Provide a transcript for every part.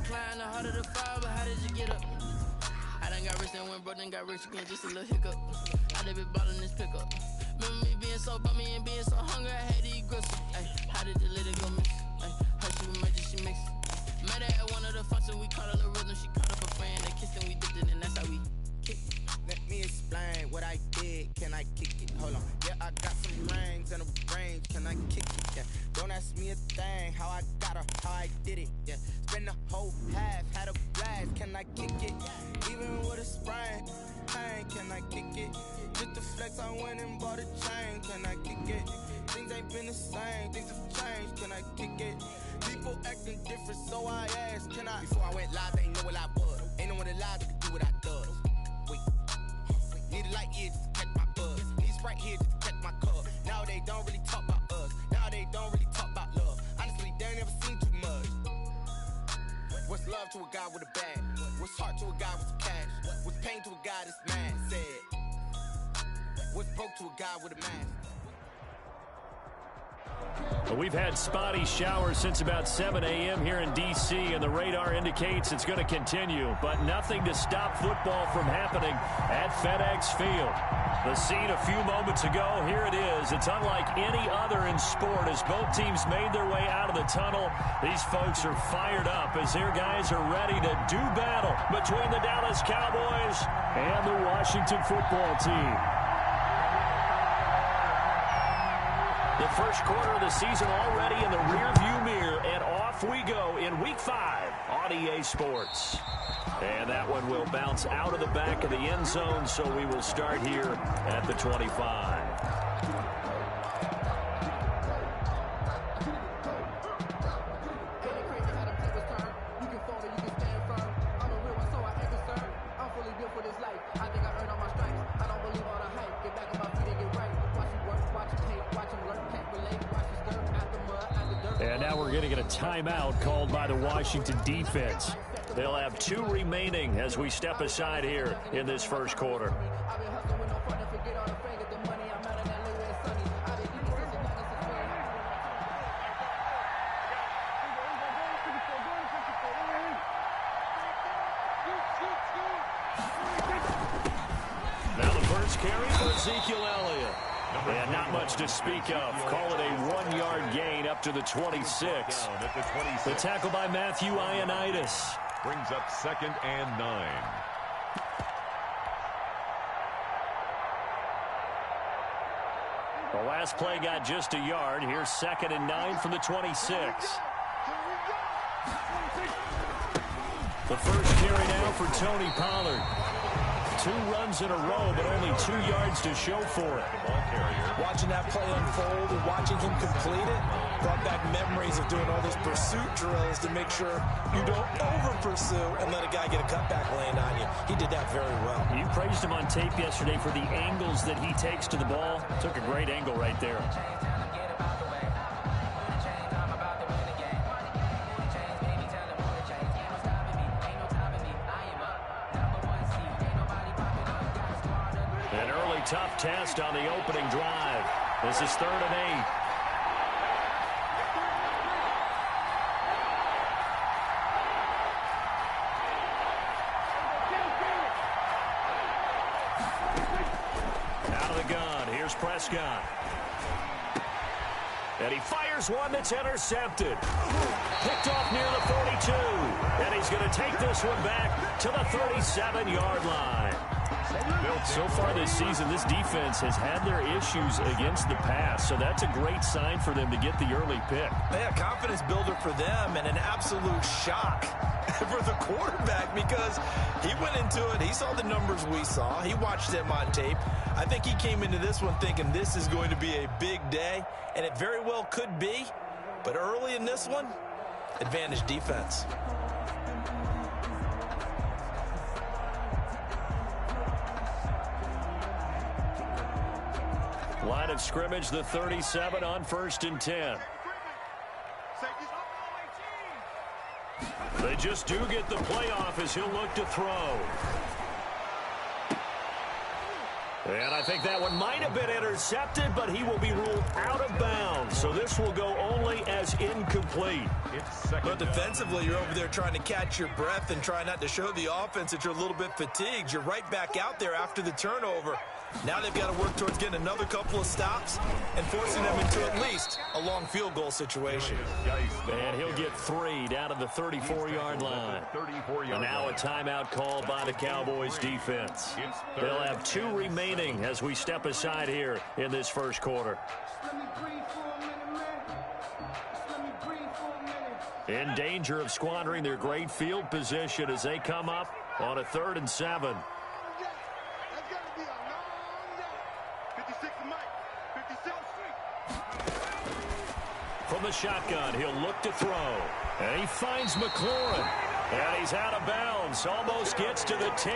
climb, the harder the fall, but how did you get up? I done got rich and went broke, then got rich again, just a little hiccup. I done been ballin' this pickup. Remember me being so bummy and being so hungry, I had to eat gristle. Ay, how did the little go miss? Ay, her she was major, she mixed. Met her at one of the functions, we caught a little rhythm. She caught up a friend, they kissed and we dipped it, and that's how we kicked it. Let me explain what I did, can I kick it? Hold on, yeah, I got some rings and a range, can I kick it? Yeah, don't ask me a thing, how I got her, how I did it, yeah. Spend the whole half, had a blast, can I kick it? Even with a sprain, pain, can I kick it? Just the flex, I went and bought a chain, can I kick it? Things ain't been the same, things have changed, can I kick it? People acting different, so I asked, can I? Before I went live, they ain't know what I was. Ain't no one alive that could do what I does. Wait, need a light here just to catch my buzz. Need Sprite here just to catch my cup. Now they don't really talk about us. Now they don't really talk about love. Honestly, they ain't never seen too much. What's love to a guy with a bag? What's heart to a guy with some cash? What's pain to a guy that's mad? Said. What's broke to a guy with a mask? Well, we've had spotty showers since about 7 a.m. here in D.C., and the radar indicates it's going to continue, but nothing to stop football from happening at FedEx Field. The scene a few moments ago, here it is. It's unlike any other in sport as both teams made their way out of the tunnel. These folks are fired up as their guys are ready to do battle between the Dallas Cowboys and the Washington football team. The first quarter of the season already in the rearview mirror, and off we go in Week 5 on EA Sports. And that one will bounce out of the back of the end zone, so we will start here at the 25. And now we're going to get a timeout called by the Washington defense. They'll have 2 remaining as we step aside here in this first quarter. Now the first carry for Ezekiel Elliott. And not much to speak of. Call it a 1-yard gain up to the 26. The tackle by Matthew Ioannidis brings up 2nd and 9. The last play got just a yard. Here's 2nd and 9 from the 26. The first carry now for Tony Pollard. 2 runs in a row, but only 2 yards to show for it. Watching that play unfold and watching him complete it brought back memories of doing all those pursuit drills to make sure you don't over-pursue and let a guy get a cutback land on you. He did that very well. You praised him on tape yesterday for the angles that he takes to the ball. Took a great angle right there. Tough test on the opening drive. This is 3rd and 8. Out of the gun, here's Prescott. And he fires one that's intercepted. Picked off near the 42. And he's going to take this one back to the 37-yard line. So far this season, this defense has had their issues against the pass, so that's a great sign for them to get the early pick. Yeah, confidence builder for them and an absolute shock for the quarterback because he went into it. He saw the numbers we saw. He watched them on tape. I think he came into this one thinking this is going to be a big day, and it very well could be. But early in this one, advantage defense. Line of scrimmage, the 37 on 1st and 10. They just do get the playoff as he'll look to throw. And I think that one might have been intercepted, but he will be ruled out of bounds. So this will go only as incomplete. But defensively, you're over there trying to catch your breath and try not to show the offense that you're a little bit fatigued. You're right back out there after the turnover. Now they've got to work towards getting another couple of stops and forcing them into at least a long field goal situation. And he'll get 3 down to the 34-yard line. And now a timeout called by the Cowboys defense. They'll have 2 remaining as we step aside here in this first quarter. In danger of squandering their great field position as they come up on a 3rd and 7. From the shotgun, he'll look to throw. And he finds McLaurin. And he's out of bounds. Almost gets to the 10.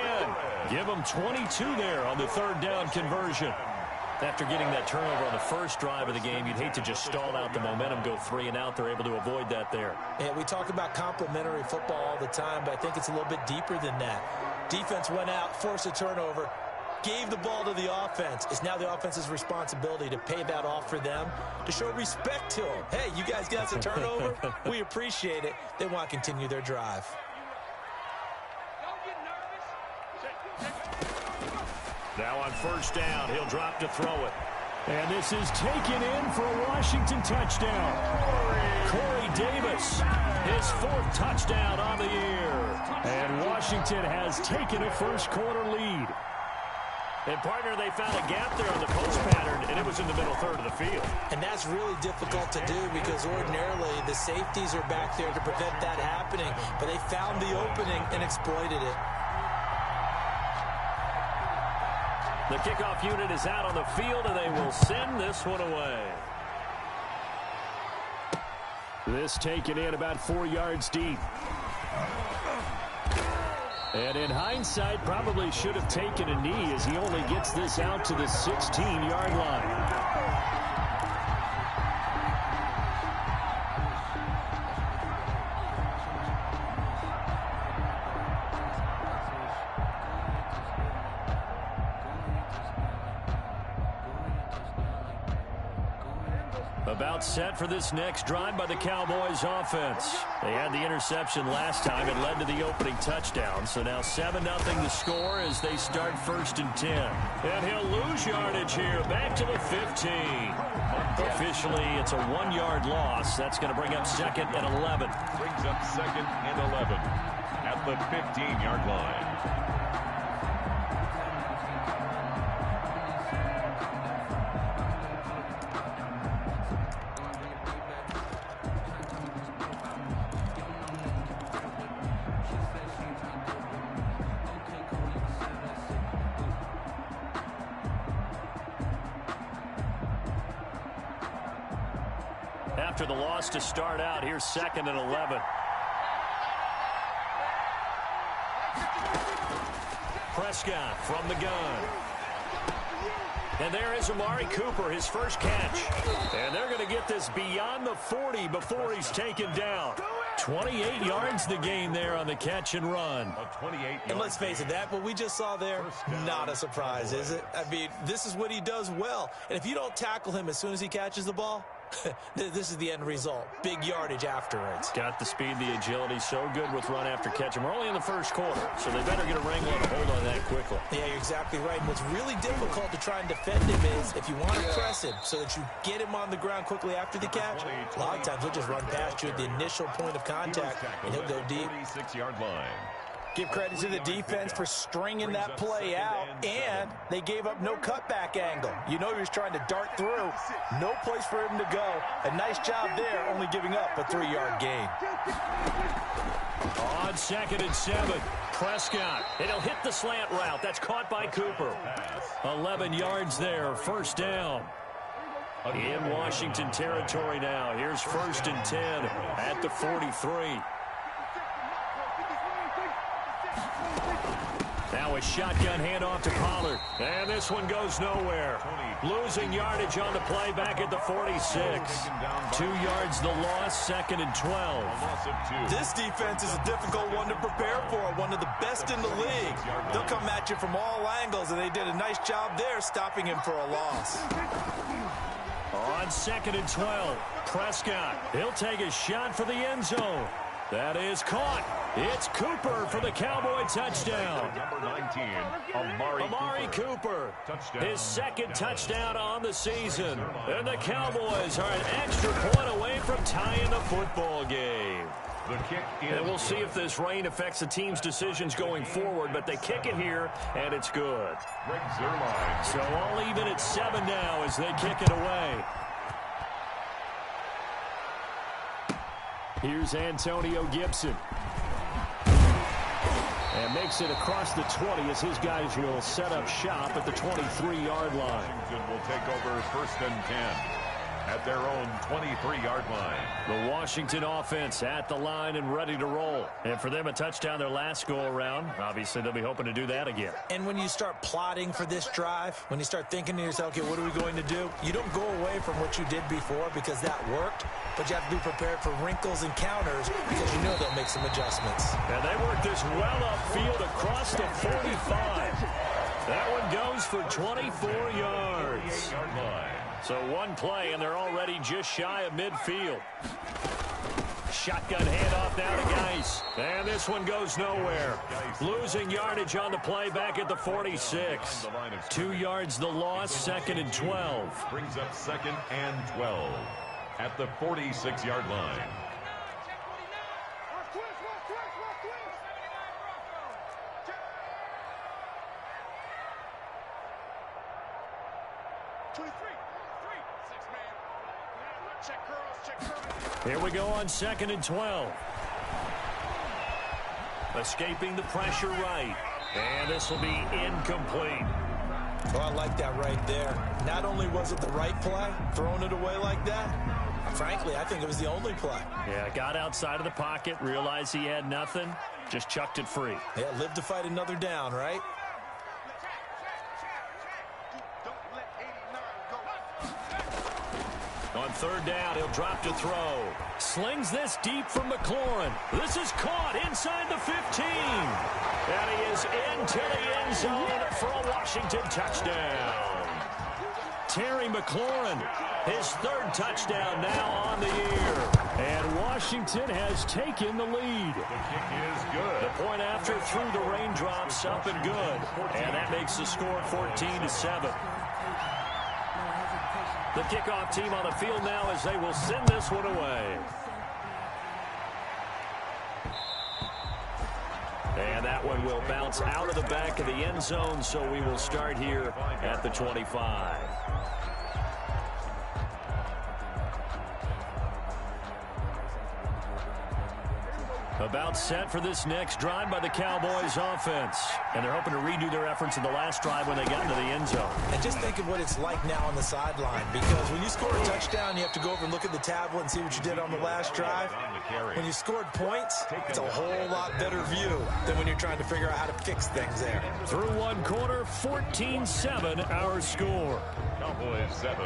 Give him 22 there on the 3rd down conversion. After getting that turnover on the first drive of the game, you'd hate to just stall out the momentum, go 3 and out. They're able to avoid that there. Yeah, we talk about complementary football all the time, but I think it's a little bit deeper than that. Defense went out, forced a turnover, gave the ball to the offense. It's now the offense's responsibility to pay that off for them, to show respect to them. Hey, you guys got us a turnover? We appreciate it. They want to continue their drive. Now on 1st down, he'll drop to throw it. And this is taken in for a Washington touchdown. Corey Davis, his 4th touchdown on the year. And Washington has taken a first quarter lead. And, partner, they found a gap there on the post pattern, and it was in the middle 3rd of the field. And that's really difficult to do because ordinarily the safeties are back there to prevent that happening. But they found the opening and exploited it. The kickoff unit is out on the field, and they will send this one away. This taken in about 4 yards deep. And in hindsight, probably should have taken a knee as he only gets this out to the 16-yard line. About set for this next drive by the Cowboys offense. They had the interception last time. It led to the opening touchdown. So now 7-0 the score as they start 1st and 10. And he'll lose yardage here. Back to the 15. Officially, it's a 1-yard loss. That's going to bring up 2nd and 11. Brings up 2nd and 11 at the 15-yard line. After the loss to start out, here's 2nd and 11. Prescott from the gun. And there is Amari Cooper, his first catch. And they're going to get this beyond the 40 before he's taken down. 28 yards the gain there on the catch and run. And let's face it, that what we just saw there, not a surprise, is it? I mean, this is what he does well. And if you don't tackle him as soon as he catches the ball, this is the end result. Big yardage afterwards. Got the speed, the agility, so good with run after catch. And we're only in the first quarter, so they better get a wrangle and a hold on that quickly. Yeah, you're exactly right. And what's really difficult to try and defend him is if you want to press him so that you get him on the ground quickly after the catch, a lot of times he'll just run past you at the initial point of contact, and he'll go deep. 46-yard line. Give credit to the defense for stringing that play out, and they gave up no cutback angle. You know he was trying to dart through. No place for him to go. A nice job there, only giving up a 3-yard gain. On 2nd and 7, Prescott. And he'll hit the slant route. That's caught by Cooper. 11 yards there, 1st down. In Washington territory now. Here's 1st and 10 at the 43. Now a shotgun handoff to Pollard. And this one goes nowhere. Losing yardage on the play back at the 46. 2 yards the loss, 2nd and 12. This defense is a difficult one to prepare for, one of the best in the league. They'll come at you from all angles, and they did a nice job there stopping him for a loss. On 2nd and 12, Prescott. He'll take a shot for the end zone. That is caught. It's Cooper for the Cowboy touchdown. Number 19, Amari Cooper. Touchdown. His 2nd touchdown on the season. And the Cowboys are an extra point away from tying the football game. The kick is and we'll see if this rain affects the team's decisions going forward, but they kick it here, and it's good. Greg Zuerlein. So all even at 7 now as they kick it away. Here's Antonio Gibson. And makes it across the 20 as his guys will set up shop at the 23-yard line. Washington will take over 1st and 10 at their own 23-yard line. The Washington offense at the line and ready to roll. And for them, a touchdown their last go-around. Obviously, they'll be hoping to do that again. And when you start plotting for this drive, when you start thinking to yourself, okay, what are we going to do? You don't go away from what you did before because that worked, but you have to be prepared for wrinkles and counters because you know they'll make some adjustments. And they work this well upfield across the 45. That one goes for 24 yards. 28-yard line. So one play, and they're already just shy of midfield. Shotgun handoff now to Geis. And this one goes nowhere. Losing yardage on the play back at the 46. 2 yards the loss, 2nd and 12. Brings up 2nd and 12 at the 46-yard line. Here we go on 2nd and 12. Escaping the pressure right. And this will be incomplete. Oh, I like that right there. Not only was it the right play, throwing it away like that, frankly, I think it was the only play. Yeah, got outside of the pocket, realized he had nothing, just chucked it free. Yeah, live to fight another down, right? On 3rd down, he'll drop to throw. Slings this deep from McLaurin. This is caught inside the 15. And he is into the end zone for a Washington touchdown. Terry McLaurin, his 3rd touchdown now on the year. And Washington has taken the lead. The kick is good. The point after through the raindrops up and good. And that makes the score 14-7. The kickoff team on the field now as they will send this one away. And that one will bounce out of the back of the end zone, so we will start here at the 25. About set for this next drive by the Cowboys offense. And they're hoping to redo their efforts in the last drive when they got into the end zone. And just think of what it's like now on the sideline, because when you score a touchdown, you have to go over and look at the tablet and see what you did on the last drive. When you scored points, it's a whole lot better view than when you're trying to figure out how to fix things there. Through one quarter, 14-7 our score. Cowboys 7.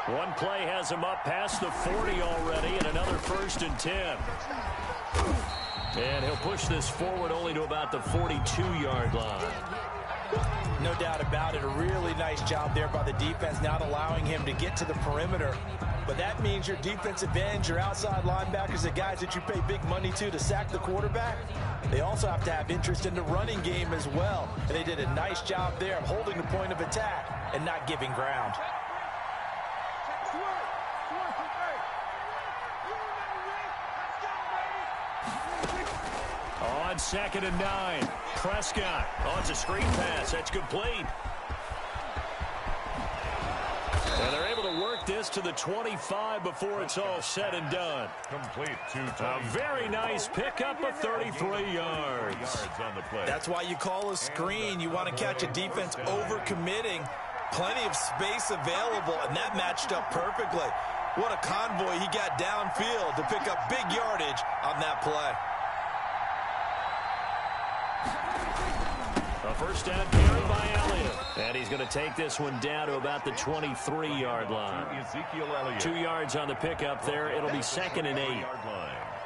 One play has him up past the 40 already, and another 1st and 10. And he'll push this forward only to about the 42-yard line. No doubt about it. A really nice job there by the defense, not allowing him to get to the perimeter. But that means your defensive ends, your outside linebackers, the guys that you pay big money to sack the quarterback, they also have to have interest in the running game as well. And they did a nice job there of holding the point of attack and not giving ground. On 2nd and 9, Prescott. Oh, it's a screen pass. That's complete. And they're able to work this to the 25 before it's all said and done. Complete to A very nice pickup of 33 yards. on the play. That's why you call a screen. You want to catch a defense overcommitting. Plenty of space available, and that matched up perfectly. What a convoy he got downfield to pick up big yardage on that play. A first down carry by Elliott. And he's going to take this one down to about the 23-yard line. Ezekiel Elliott. 2 yards on the pickup there. It'll be 2nd and 8.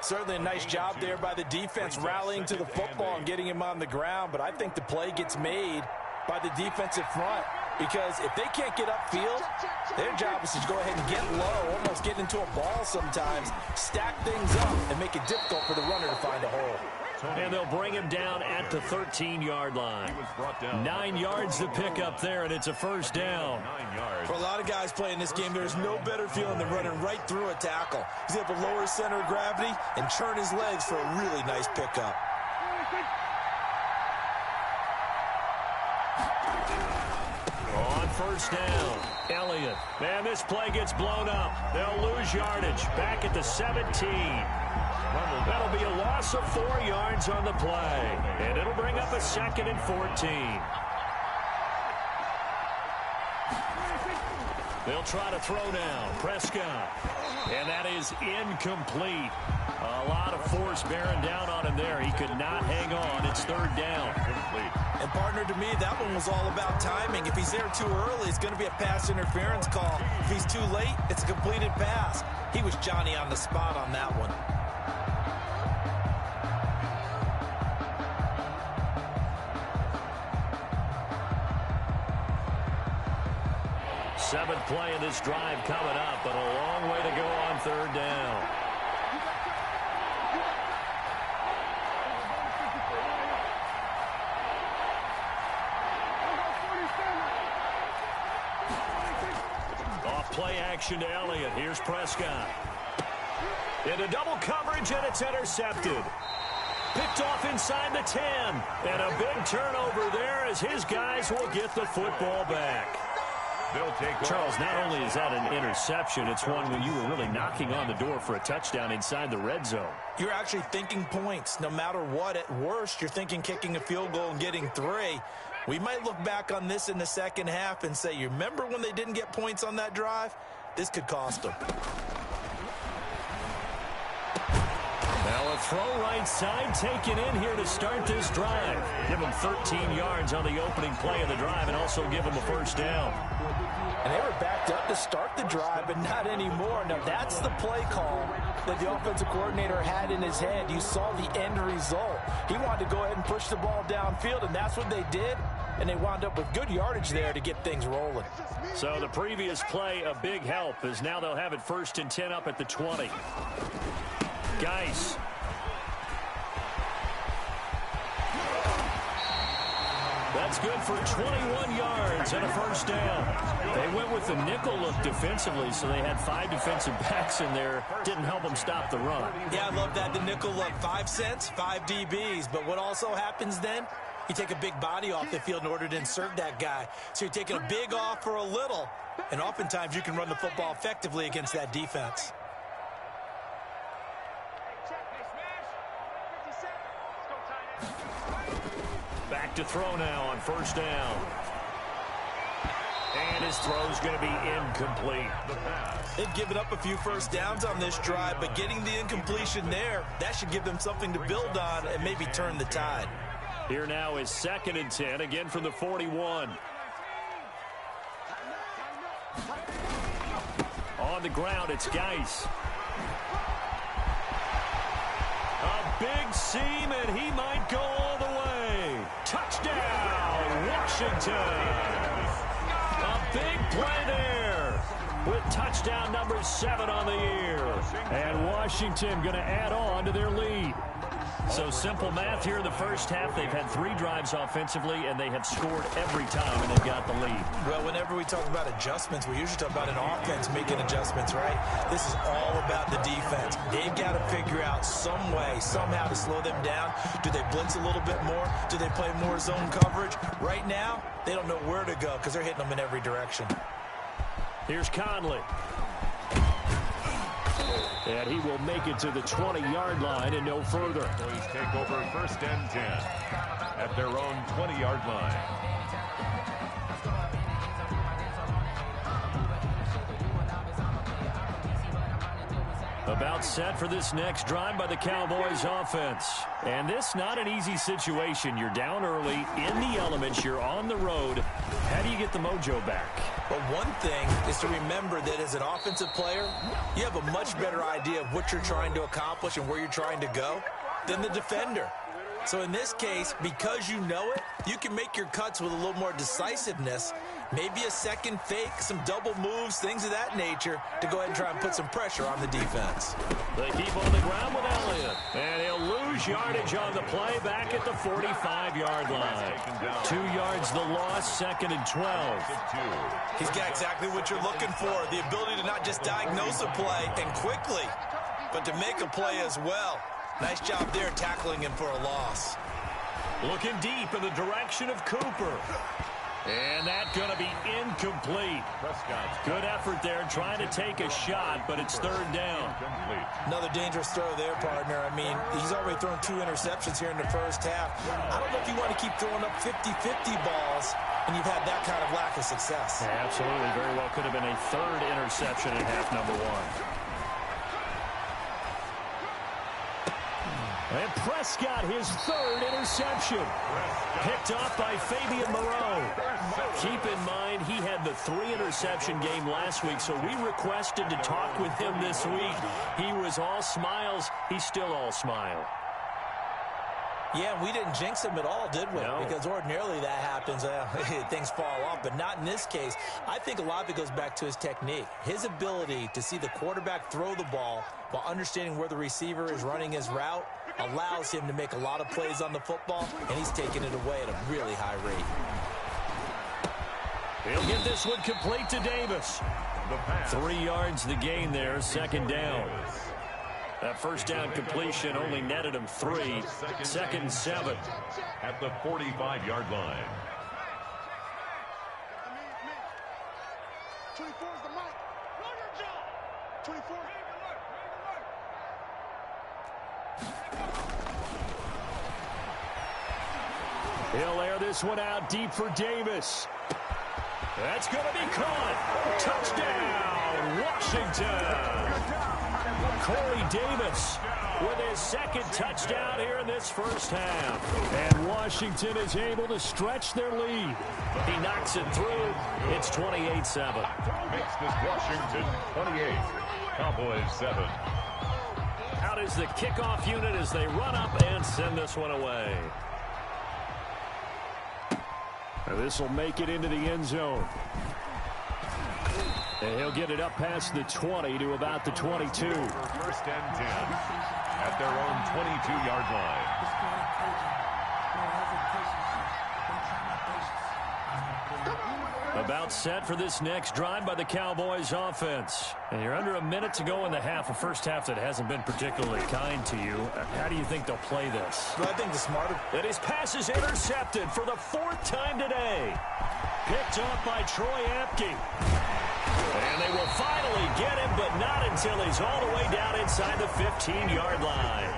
Certainly a nice job there by the defense rallying to the football and getting him on the ground, but I think the play gets made by the defensive front because if they can't get upfield, their job is to go ahead and get low, almost get into a ball sometimes, stack things up, and make it difficult for the runner to find a hole. And they'll bring him down at the 13-yard line. 9 yards to pick up there, and it's a first down. For a lot of guys playing this game, there's no better feeling than running right through a tackle. He's able to lower his center of gravity and churn his legs for a really nice pickup. On first down, Elliott. Man, this play gets blown up. They'll lose yardage. Back at the 17. That'll be a loss of 4 yards on the play. And it'll bring up a 2nd and 14. They'll try to throw now. Prescott. And that is incomplete. A lot of force bearing down on him there. He could not hang on. It's 3rd down. And partner, to me, that one was all about timing. If he's there too early, it's going to be a pass interference call. If he's too late, it's a completed pass. He was Johnny on the spot on that one. Seventh play of this drive coming up, but a long way to go on 3rd down. Off play action to Elliott. Here's Prescott. Into double coverage, and it's intercepted. Picked off inside the 10. And a big turnover there as his guys will get the football back. Charles, not only is that an interception, it's one when you were really knocking on the door for a touchdown inside the red zone. You're actually thinking points. No matter what, at worst, you're thinking kicking a field goal and getting 3. We might look back on this in the second half and say, you remember when they didn't get points on that drive? This could cost them. Now a throw right side taken in here to start this drive. Give them 13 yards on the opening play of the drive and also give them a first down. And they were backed up to start the drive, but not anymore. Now, that's the play call that the offensive coordinator had in his head. You saw the end result. He wanted to go ahead and push the ball downfield, and that's what they did. And they wound up with good yardage there to get things rolling. So the previous play, a big help, as now they'll have it 1st and 10 up at the 20. Geis. That's good for 21 yards and a first down. They went with the nickel look defensively, so they had 5 defensive backs in there. Didn't help them stop the run. Yeah, I love that, the nickel look. 5 cents, 5 DBs. But what also happens then? You take a big body off the field in order to insert that guy. So you're taking a big off for a little. And oftentimes you can run the football effectively against that defense. Back to throw now on first down. And his throw's going to be incomplete. They've given up a few first downs on this drive, but getting the incompletion there, that should give them something to build on and maybe turn the tide. Here now is 2nd and 10, again from the 41. On the ground, it's Geis. A big seam, and he might go all the way. Touchdown, Washington. A big play there with touchdown number 7 on the year. And Washington going to add on to their lead. So simple math here in the first half. They've had 3 drives offensively, and they have scored every time, and they've got the lead. Well, whenever we talk about adjustments, we usually talk about an offense making adjustments, right? This is all about the defense. They've got to figure out some way, somehow to slow them down. Do they blitz a little bit more? Do they play more zone coverage? Right now, they don't know where to go because they're hitting them in every direction. Here's Conley. And he will make it to the 20-yard line and no further. Boys take over 1st and 10 at their own 20-yard line. A About set for this next drive by the Cowboys offense. And this not an easy situation. You're down early, in the elements, you're on the road. How do you get the mojo back? But one thing is to remember that as an offensive player, you have a much better idea of what you're trying to accomplish and where you're trying to go than the defender. So in this case, because you know it, you can make your cuts with a little more decisiveness. Maybe a second fake, some double moves, things of that nature to go ahead and try and put some pressure on the defense. They keep on the ground with Elliott. And he'll lose yardage on the play back at the 45-yard line. 2 yards the loss, 2nd and 12. He's got exactly what you're looking for, the ability to not just diagnose a play and quickly, but to make a play as well. Nice job there tackling him for a loss. Looking deep in the direction of Cooper. And that's going to be incomplete. Good effort there trying to take a shot, but it's 3rd down. Another dangerous throw there, partner. I mean, he's already thrown 2 interceptions here in the first half. I don't know if you want to keep throwing up 50-50 balls when you've had that kind of lack of success. Yeah, absolutely. Very well could have been a 3rd interception in half number 1. And Prescott, his 3rd interception. Picked off by Fabian Moreau. Keep in mind, he had the 3-interception game last week, so we requested to talk with him this week. He was all smiles. He's still all smile. Yeah, we didn't jinx him at all, did we? No. Because ordinarily that happens. Things fall off, but not in this case. I think a lot of it goes back to his technique. His ability to see the quarterback throw the ball while understanding where the receiver is running his route allows him to make a lot of plays on the football, and he's taking it away at a really high rate. He'll get this one complete to Davis. 3 yards the gain there, 2nd down. That first down completion only netted him 3. 2nd and 7. At the 45-yard line. 24 is the mic. Know your job. 24. He'll air this one out deep for Davis. That's going to be caught. Touchdown, Washington. Corey Davis with his 2nd touchdown here in this first half. And Washington is able to stretch their lead. He knocks it through. It's 28-7. Makes this Washington 28. Cowboys 7. Out is the kickoff unit as they run up and send this one away. This will make it into the end zone. And he'll get it up past the 20 to about the 22. 1st and 10 at their own 22-yard line. About set for this next drive by the Cowboys offense. And you're under a minute to go in the half, a first half that hasn't been particularly kind to you. How do you think they'll play this? Well, I think the smarter... And his pass is intercepted for the 4th time today. Picked off by Troy Apke. And they will finally get him, but not until he's all the way down inside the 15-yard line.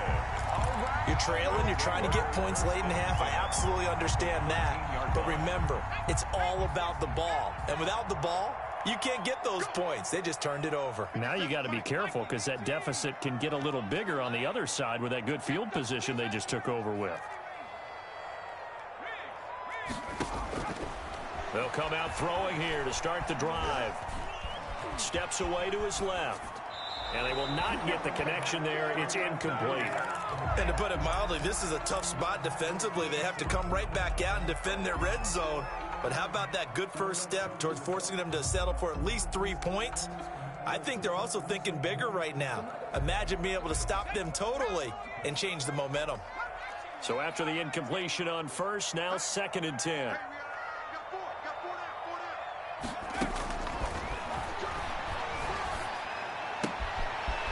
You're trailing, you're trying to get points late in the half. I absolutely understand that. But remember, it's all about the ball. And without the ball, you can't get those points. They just turned it over. Now you got to be careful because that deficit can get a little bigger on the other side with that good field position they just took over with. They'll come out throwing here to start the drive. Steps away to his left. And they will not get the connection there. It's incomplete. And to put it mildly, this is a tough spot defensively. They have to come right back out and defend their red zone. But how about that good first step towards forcing them to settle for at least 3 points? I think they're also thinking bigger right now. Imagine being able to stop them totally and change the momentum. So after the incompletion on first, now 2nd and 10.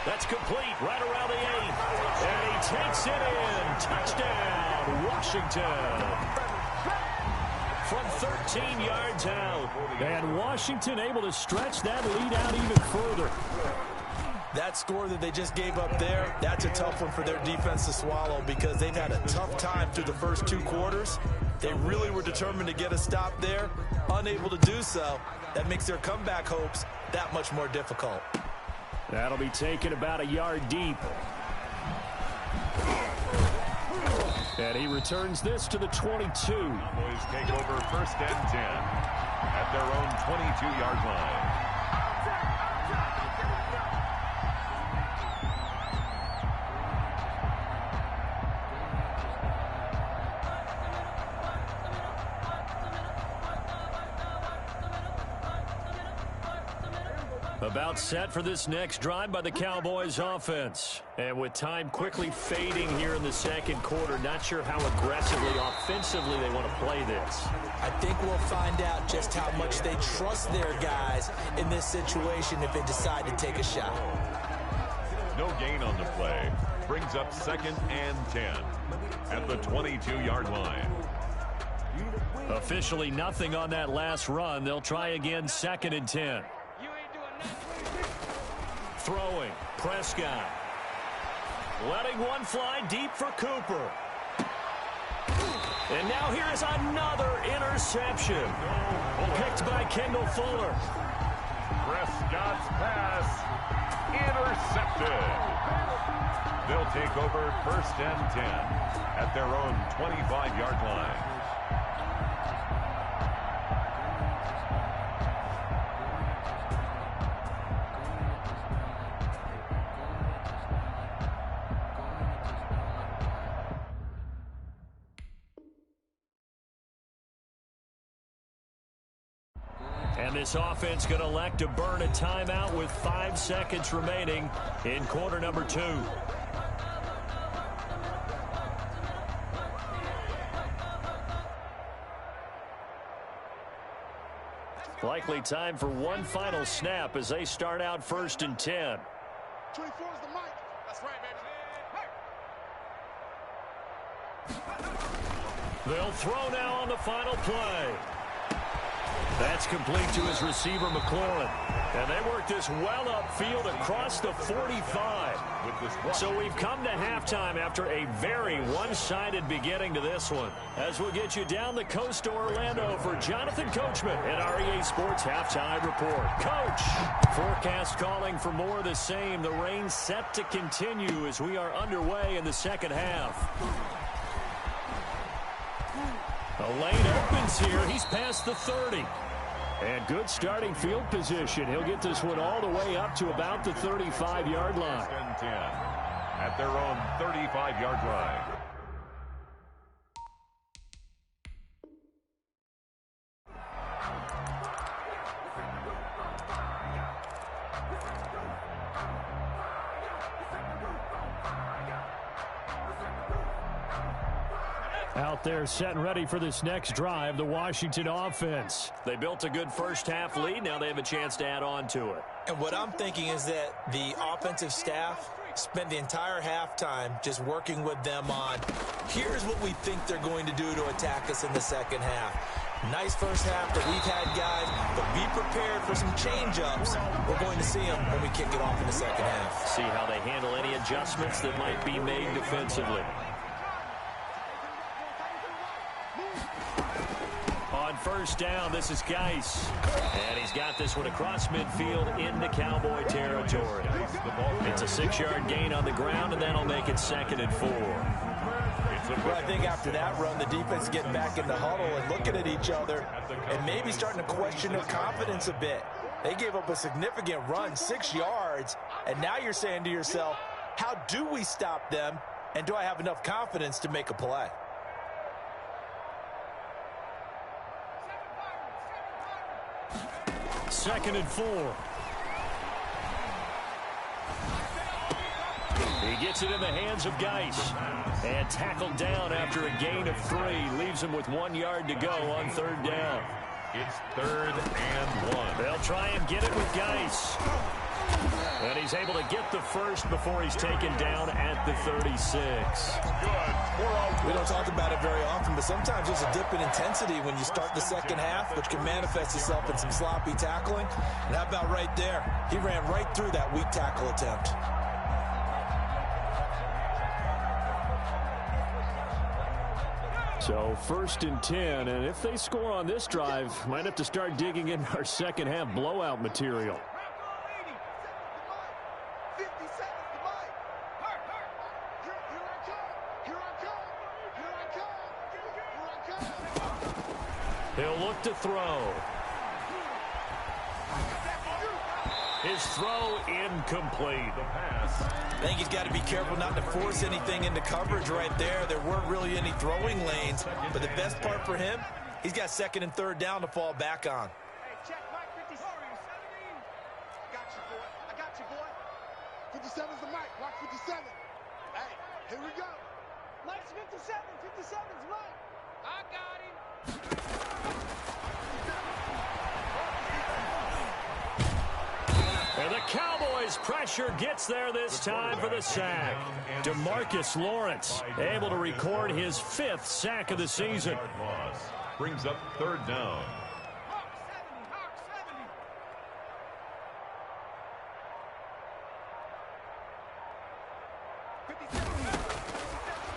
That's complete right around the 8. And he takes it in. Touchdown, Washington. From 13 yards out. And Washington able to stretch that lead out even further. That score that they just gave up there, that's a tough one for their defense to swallow because they've had a tough time through the first 2 quarters. They really were determined to get a stop there, unable to do so. That makes their comeback hopes that much more difficult. That'll be taken about a yard deep. And he returns this to the 22. Cowboys take over 1st and 10 at their own 22-yard line. About set for this next drive by the Cowboys offense. And with time quickly fading here in the second quarter, not sure how aggressively, offensively they want to play this. I think we'll find out just how much they trust their guys in this situation if they decide to take a shot. No gain on the play. Brings up 2nd and 10 at the 22-yard line. Officially nothing on that last run. They'll try again 2nd and 10. Throwing, Prescott. Letting one fly deep for Cooper. And now here is another interception. Picked by Kendall Fuller. Prescott's pass intercepted. They'll take over 1st and 10 at their own 25-yard line. And this offense going to elect to burn a timeout with 5 seconds remaining in quarter number 2. Likely time for one final snap as they start out 1st and 10. 24 is the mic. That's right, baby. They'll throw now on the final play. That's complete to his receiver, McLaurin. And they work this well upfield across the 45. So we've come to halftime after a very one-sided beginning to this one. As we'll get you down the coast to Orlando for Jonathan Coachman at our EA Sports Halftime Report. Coach, forecast calling for more of the same. The rain set to continue as we are underway in the second half. A lane opens here. He's past the 30. And good starting field position. He'll get this one all the way up to about the 35-yard line. 1st and 10 at their own 35-yard line. Out there set and ready for this next drive, the Washington offense. They built a good first-half lead. Now they have a chance to add on to it. And what I'm thinking is that the offensive staff spent the entire halftime just working with them on, here's what we think they're going to do to attack us in the second half. Nice first half that we've had, guys, but be prepared for some change-ups. We're going to see them when we kick it off in the second half. See how they handle any adjustments that might be made defensively. On 1st down, this is Geis. And he's got this one across midfield into Cowboy territory. It's a 6-yard gain on the ground, and that'll make it 2nd and 4. Well, I think after that run, the defense is getting back in the huddle and looking at each other and maybe starting to question their confidence a bit. They gave up a significant run, 6 yards, and now you're saying to yourself, how do we stop them, and do I have enough confidence to make a play? Second and 4. He gets it in the hands of Geis. And tackled down after a gain of 3. Leaves him with 1 yard to go on 3rd down. It's 3rd and 1. They'll try and get it with Geis. And he's able to get the first before he's taken down at the 36. We don't talk about it very often, but sometimes there's a dip in intensity when you start the second half, which can manifest itself in some sloppy tackling. And how about right there? He ran right through that weak tackle attempt. So 1st and 10, and if they score on this drive, might have to start digging in our second half blowout material. He'll look to throw. His throw incomplete. The pass. I think he's got to be careful not to force anything into coverage right there. There weren't really any throwing lanes, but the best part for him, he's got second and third down to fall back on. Hey, check Mike 57. I got you, boy. I got you, boy. 57's the Mike. Watch 57. Hey, here we go. Mike's 57. 57's Mike. I got him. And the Cowboys' pressure gets there this time for the sack. DeMarcus Lawrence able to record his 5th sack of the season. Brings up third down.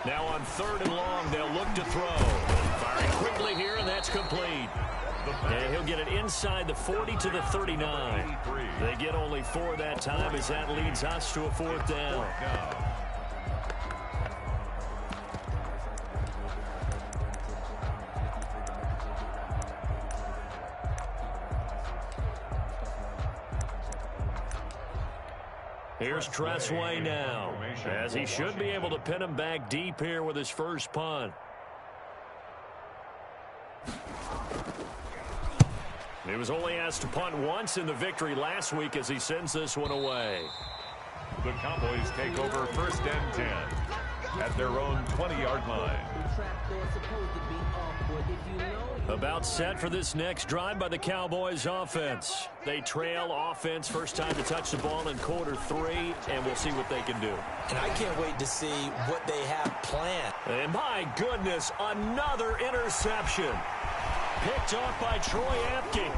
Now on 3rd and long, they'll look to throw. Firing quickly here, and that's complete. And he'll get it inside the 40 to the 39. They get only 4 that time as that leads us to a 4th down. Here's Tressway now, as he should be able to pin him back deep here with his first punt. He was only asked to punt once in the victory last week as he sends this one away. The Cowboys take over 1st and 10 at their own 20-yard line. About set for this next drive by the Cowboys offense. They trail offense, first time to touch the ball in quarter 3, and we'll see what they can do. And I can't wait to see what they have planned. And my goodness, another interception. Picked off by Troy Apke.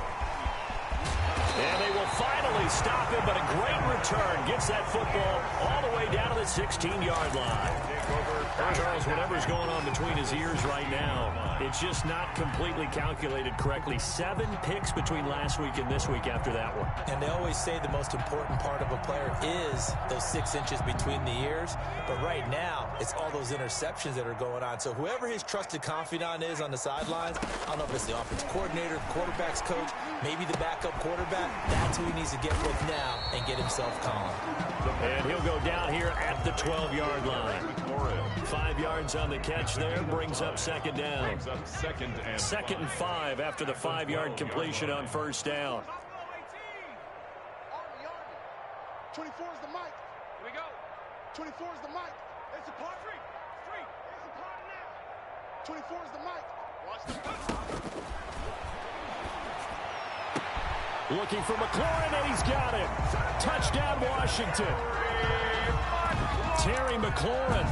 And they will finally stop him, but a great return. Gets that football all the way down to the 16-yard line. Charles, whatever's going on between his ears right now, it's just not completely calculated correctly. 7 picks between last week and this week after that one. And they always say the most important part of a player is those 6 inches between the ears. But right now, it's all those interceptions that are going on. So whoever his trusted confidant is on the sidelines, I don't know if it's the offensive coordinator, the quarterback's coach, maybe the backup quarterback, that's who he needs to get with now and get himself calm. And he'll go down here at the 12-yard line. 5 yards on the catch there, brings up 2nd down. 2nd and 5 after the 5-yard completion on 1st down. 24 is the mic. Here we go. 24 is the mic. It's a part 3. It's a part now. 24 is the mic. Watch the Looking for McLaurin, and he's got it. Touchdown, Washington. Terry McLaurin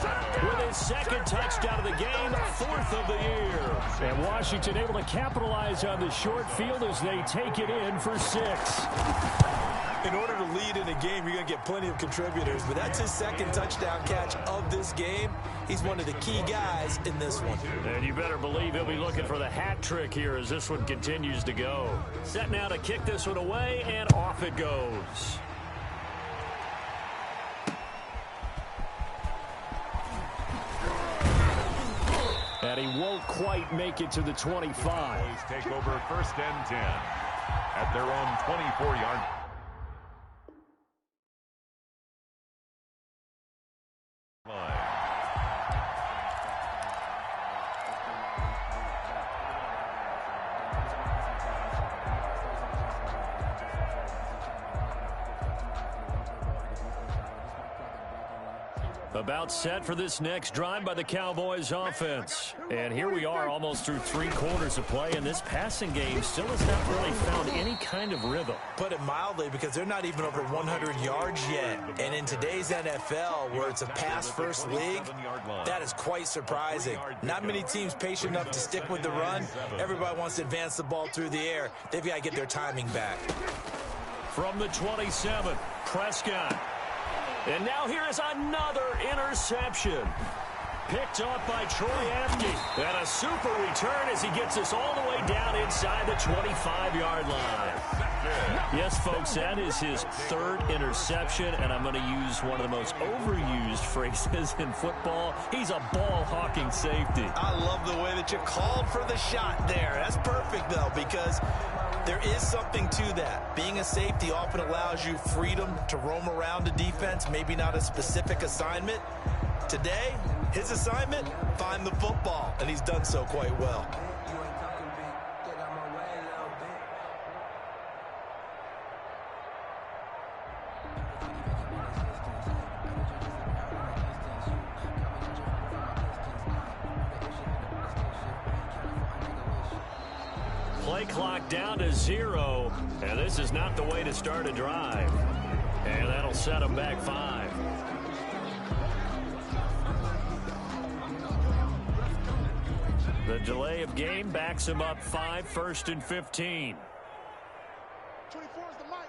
with his 2nd touchdown of the game, 4th of the year. And Washington able to capitalize on the short field as they take it in for 6. In order to lead in a game, you're going to get plenty of contributors, but that's his 2nd touchdown catch of this game. He's one of the key guys in this one. And you better believe he'll be looking for the hat trick here as this one continues to go. Set now to kick this one away, and off it goes. And he won't quite make it to the 25. Take over 1st and 10 at their own 24-yard line. About set for this next drive by the Cowboys offense. And here we are almost through 3 quarters of play, and this passing game still has not really found any kind of rhythm. Put it mildly, because they're not even over 100 yards yet. And in today's NFL, where it's a pass-first league, that is quite surprising. Not many teams patient enough to stick with the run. Everybody wants to advance the ball through the air. They've got to get their timing back. From the 27, Prescott. And now here is another interception. Picked off by Troy Apke. And a super return as he gets us all the way down inside the 25-yard line. Yes, folks, that is his third interception, and I'm going to use one of the most overused phrases in football. He's a ball-hawking safety. I love the way that you called for the shot there. That's perfect, though, because there is something to that. Being a safety often allows you freedom to roam around the defense, maybe not a specific assignment. Today, his assignment, find the football, and he's done so quite well. Play clock down to 0, and this is not the way to start a drive. And that'll set them back 5. The delay of game backs him up 5, 1st and 15. 24 is the mic.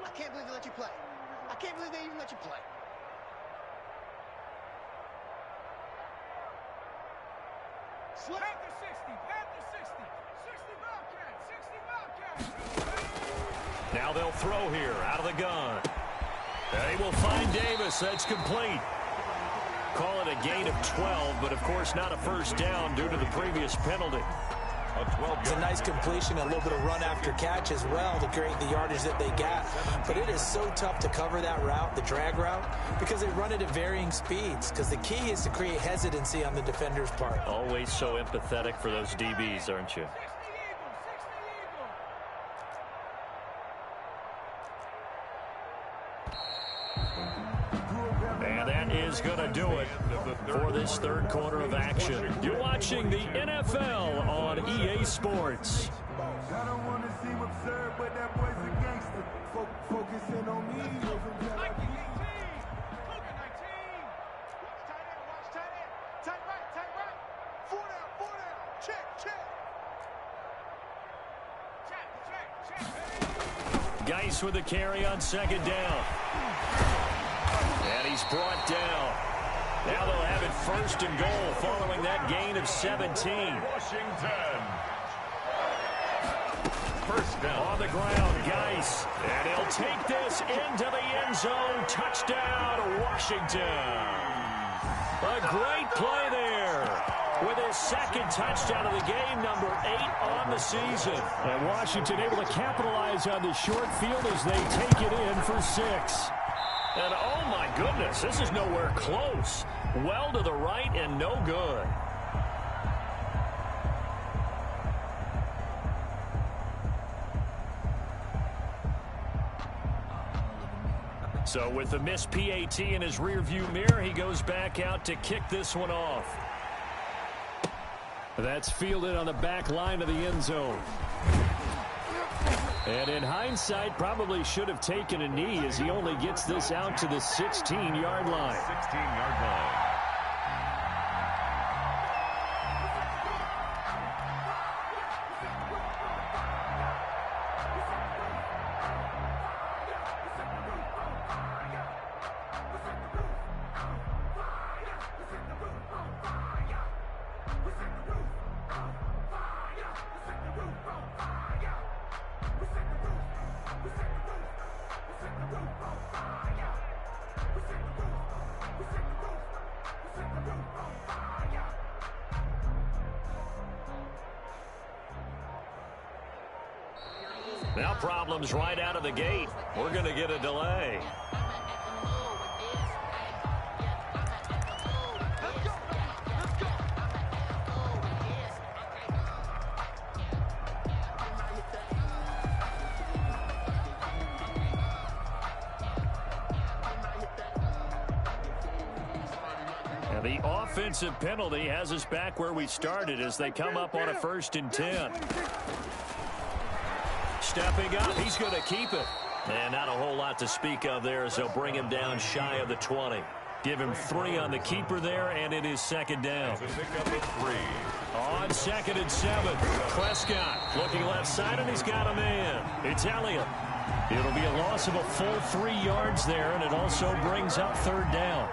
I can't believe they let you play. I can't believe they even let you play. Slip. Panther 60, Panther 60. 60 Bobcats, Now they'll throw here out of the gun. And he will find Davis. That's complete. Call it a gain of 12, but of course not a first down due to the previous penalty. It's a nice completion, a little bit of run after catch as well to create the yardage that they got. But it is so tough to cover that route, the drag route, because they run it at varying speeds. Because the key is to create hesitancy on the defender's part. Always so empathetic for those DBs, aren't you? And that is going to do it for this third quarter of action. You're watching the NFL on EA Sports. I don't want to seem absurd, but that boy's a gangster. Focusing on me. Tight right. 4 down. Check. Geis with the carry on second down. And he's brought down. Now they'll have it 1st and goal following that gain of 17. Washington. First down. On the ground, Geis. And he'll take this into the end zone. Touchdown, Washington. A great play there. With his second touchdown of the game, number 8 on the season. And Washington able to capitalize on the short field as they take it in for 6. And oh my goodness, this is nowhere close. Well to the right and no good. So with the missed PAT in his rearview mirror, he goes back out to kick this one off. That's fielded on the back line of the end zone. And in hindsight, probably should have taken a knee as he only gets this out to the 16-yard line. 16-yard line. Now problems right out of the gate. We're going to get a delay. And the offensive penalty has us back where we started as they come up on a 1st and 10. Stepping up, he's going to keep it. And not a whole lot to speak of there as they'll bring him down shy of the 20. Give him 3 on the keeper there, and it is 2nd down. It's a pickup of 3. On 2nd and 7, Prescott looking left side, and he's got a man. It's Elliott. It'll be a loss of a full 3 yards there, and it also brings up 3rd down.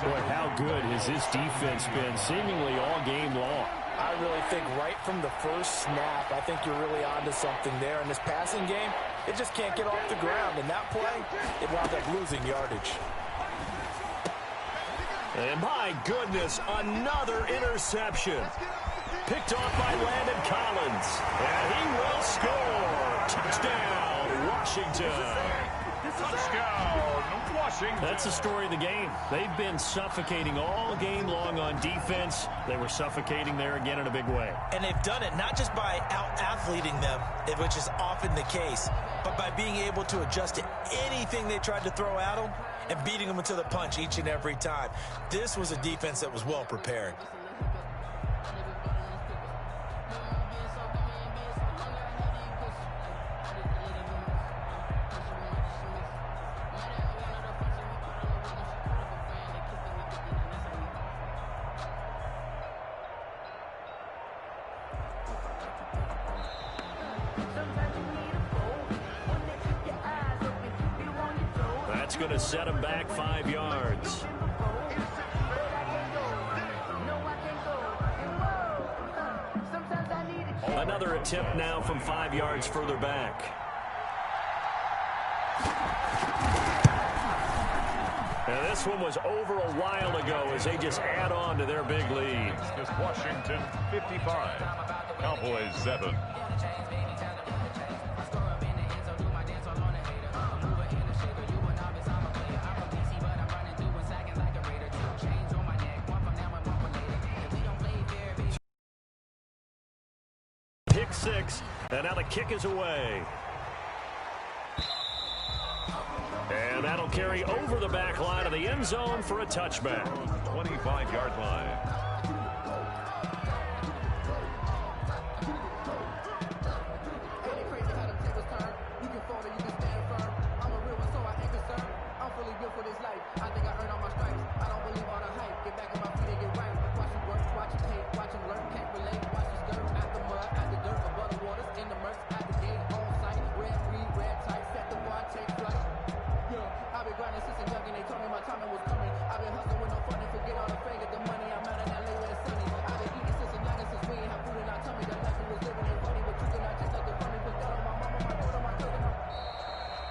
Boy, how good has this defense been seemingly all game long? I really think right from the first snap, I think you're really onto something there. In this passing game, it just can't get off the ground. And that play, it wound up losing yardage. And my goodness, another interception. Picked off by Landon Collins. And he will score. Touchdown, Washington. Touchdown, Washington. That's the story of the game. They've been suffocating all game long on defense. They were suffocating there again in a big way. And they've done it not just by out-athleting them, which is often the case, but by being able to adjust to anything they tried to throw at them and beating them into the punch each and every time. This was a defense that was well prepared. That's going to set him back 5 yards. Another attempt now from 5 yards further back. And this one was over a while ago as they just add on to their big lead. It's Washington 55, Cowboys 7. Pick 6, and now the kick is away. And that'll carry over the back line of the end zone for a touchback. 25-yard line.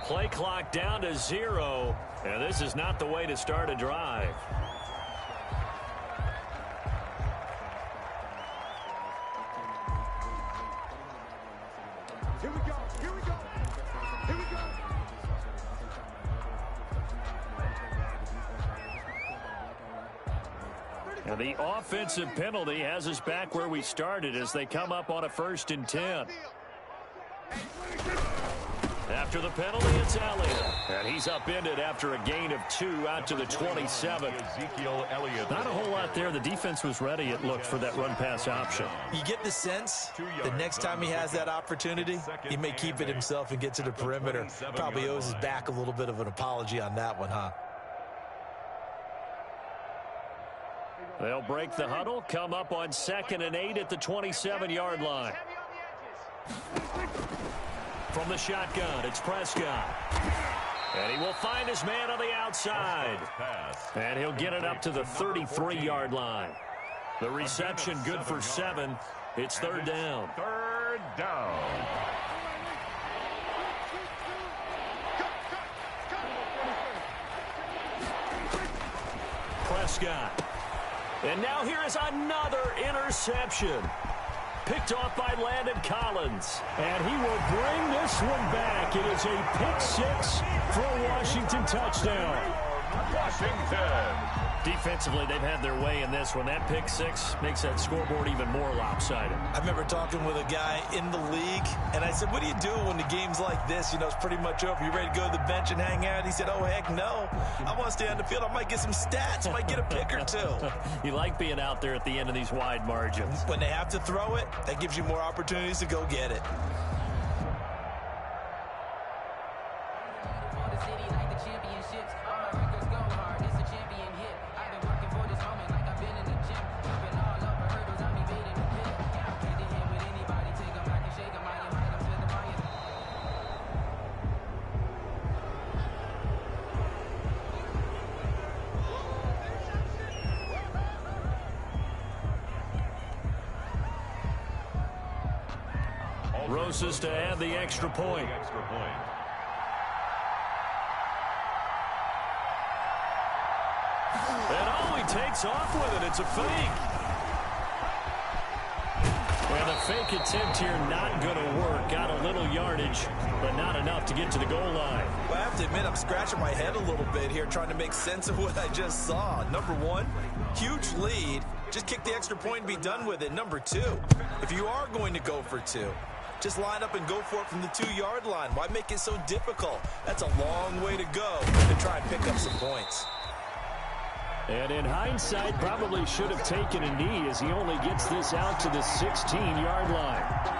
Play clock down to 0, and this is not the way to start a drive. Here we go, here we go, here we go. And the offensive penalty has us back where we started as they come up on a 1st and 10. After the penalty, it's Elliott. And he's upended after a gain of 2 out to the 27. Ezekiel Elliott. Not a whole lot there. The defense was ready, it looked, for that run-pass option. You get the sense the next time he has that opportunity, he may keep it himself and get to the perimeter. Probably owes his back a little bit of an apology on that one, huh? They'll break the huddle, come up on 2nd and 8 at the 27-yard line. From the shotgun, it's Prescott. And he will find his man on the outside. And he'll get it up to the 33-yard line. The reception good for 7. It's 3rd down. 3rd down. Prescott. And now here is another interception. Picked off by Landon Collins. And he will bring this one back. It is a pick 6 for a Washington touchdown. Washington. Defensively, they've had their way in this one. That pick 6 makes that scoreboard even more lopsided. I remember talking with a guy in the league, and I said, what do you do when the game's like this? You know, it's pretty much over. You ready to go to the bench and hang out? He said, oh, heck no. I want to stay on the field. I might get some stats. I might get a pick or 2. You like being out there at the end of these wide margins. When they have to throw it, that gives you more opportunities to go get it. Rosas to add the extra point. And he takes off with it. It's a fake. And the fake attempt here not going to work. Got a little yardage, but not enough to get to the goal line. Well, I have to admit, I'm scratching my head a little bit here trying to make sense of what I just saw. Number one, huge lead. Just kick the extra point and be done with it. Number two, if you are going to go for two, just line up and go for it from the 2-yard line. Why make it so difficult? That's a long way to go to try and pick up some points. And in hindsight, probably should have taken a knee as he only gets this out to the 16-yard line.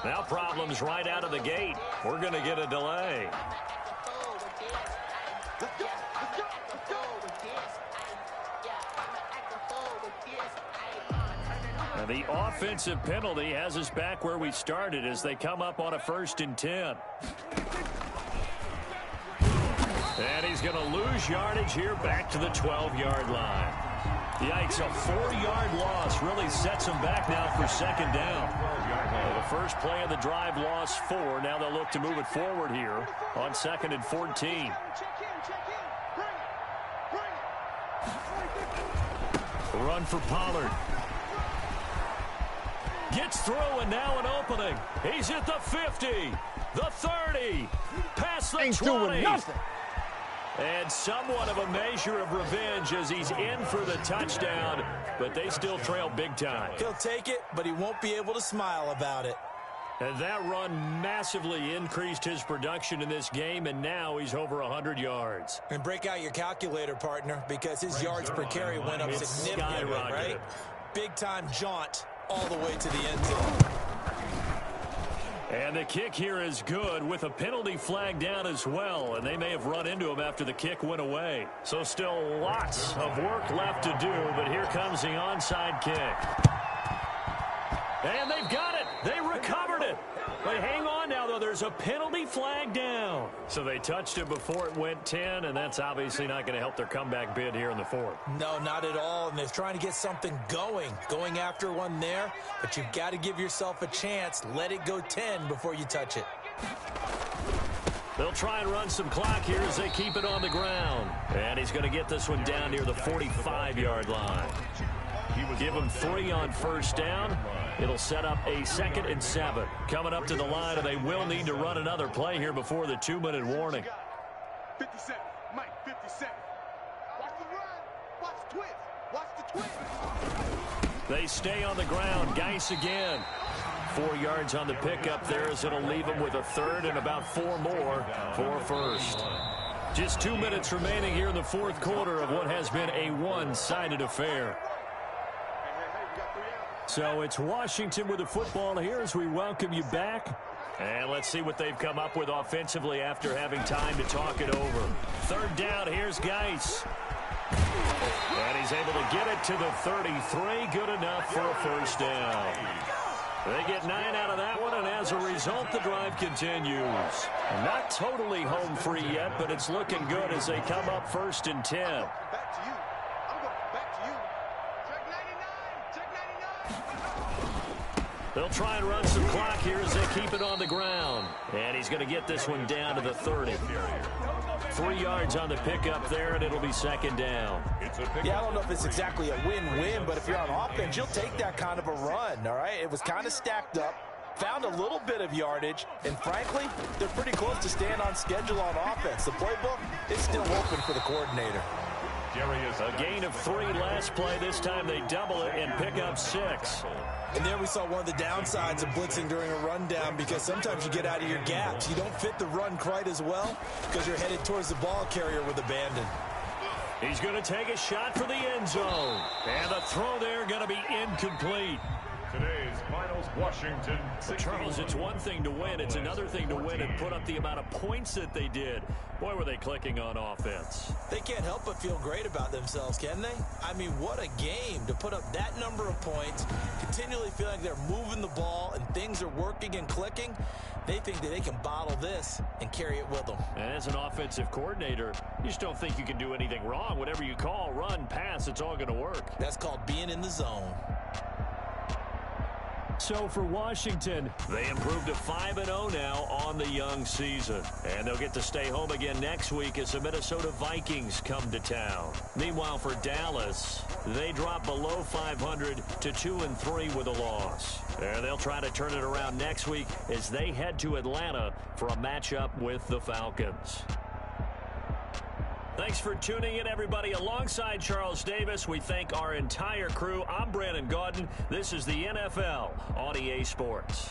Now problems right out of the gate. We're going to get a delay. And the offensive penalty has us back where we started as they come up on a 1st and 10. And he's going to lose yardage here back to the 12-yard line. Yikes, a 4-yard loss really sets him back now for 2nd down. The first play of the drive lost 4. Now they'll look to move it forward here on 2nd and 14. Run for Pollard. Gets through and now an opening. He's at the 50, the 30, past the 20. And somewhat of a measure of revenge as he's in for the touchdown, but they still trail big time. He'll take it, but he won't be able to smile about it. And that run massively increased his production in this game, and now he's over 100 yards. And break out your calculator, partner, because his yards per carry went up significantly, right? Big-time jaunt all the way to the end zone. And the kick here is good with a penalty flag down as well. And they may have run into him after the kick went away. So still lots of work left to do. But here comes the onside kick. And they've got it. They recovered it. But hang on now, though. There's a penalty flag down. So they touched it before it went 10. And that's obviously not going to help their comeback bid here in the 4th. No, not at all. And they're trying to get something going after one there. But you've got to give yourself a chance. Let it go 10 before you touch it. They'll try and run some clock here as they keep it on the ground. And he's going to get this one down near the 45-yard line. Give him 3 on 1st down. It'll set up a 2nd and 7. Coming up to the line, and they will need to run another play here before the 2-minute warning. 57, Mike, 57. Watch the run. Watch the twist. Watch the twist. They stay on the ground. Geis again. 4 yards on the pickup there as it'll leave them with a 3rd and about 4 more for 1st. Just 2 minutes remaining here in the 4th quarter of what has been a one-sided affair. So it's Washington with the football here as we welcome you back. And let's see what they've come up with offensively after having time to talk it over. 3rd down, here's Geis. And he's able to get it to the 33. Good enough for a 1st down. They get 9 out of that one, and as a result, the drive continues. Not totally home free yet, but it's looking good as they come up 1st and 10. Back to you. I'm going back to you. Check 99. They'll try and run some clock here as they keep it on the ground. And he's going to get this one down to the 30. 3 yards on the pickup there, and it'll be 2nd down. Yeah, I don't know if it's exactly a win-win, but if you're on offense, you'll take that kind of a run, all right? It was kind of stacked up, found a little bit of yardage, and frankly, they're pretty close to staying on schedule on offense. The playbook is still open for the coordinator. A gain of 3 last play. This time they double it and pick up 6. And there we saw one of the downsides of blitzing during a rundown, because sometimes you get out of your gaps. You don't fit the run quite as well because you're headed towards the ball carrier with abandon. He's going to take a shot for the end zone. And the throw there going to be incomplete. Today's finals, Washington. Charles, it's one thing to win. It's another thing to win and put up the amount of points that they did. Boy, were they clicking on offense. They can't help but feel great about themselves, can they? I mean, what a game to put up that number of points, continually feel like they're moving the ball and things are working and clicking. They think that they can bottle this and carry it with them. And as an offensive coordinator, you just don't think you can do anything wrong. Whatever you call, run, pass, it's all going to work. That's called being in the zone. So for Washington, they improved to 5-0 now on the young season. And they'll get to stay home again next week as the Minnesota Vikings come to town. Meanwhile, for Dallas, they drop below 500 to 2-3 with a loss. And they'll try to turn it around next week as they head to Atlanta for a matchup with the Falcons. Thanks for tuning in, everybody. Alongside Charles Davis, we thank our entire crew. I'm Brandon Gaudin. This is the NFL on EA Sports.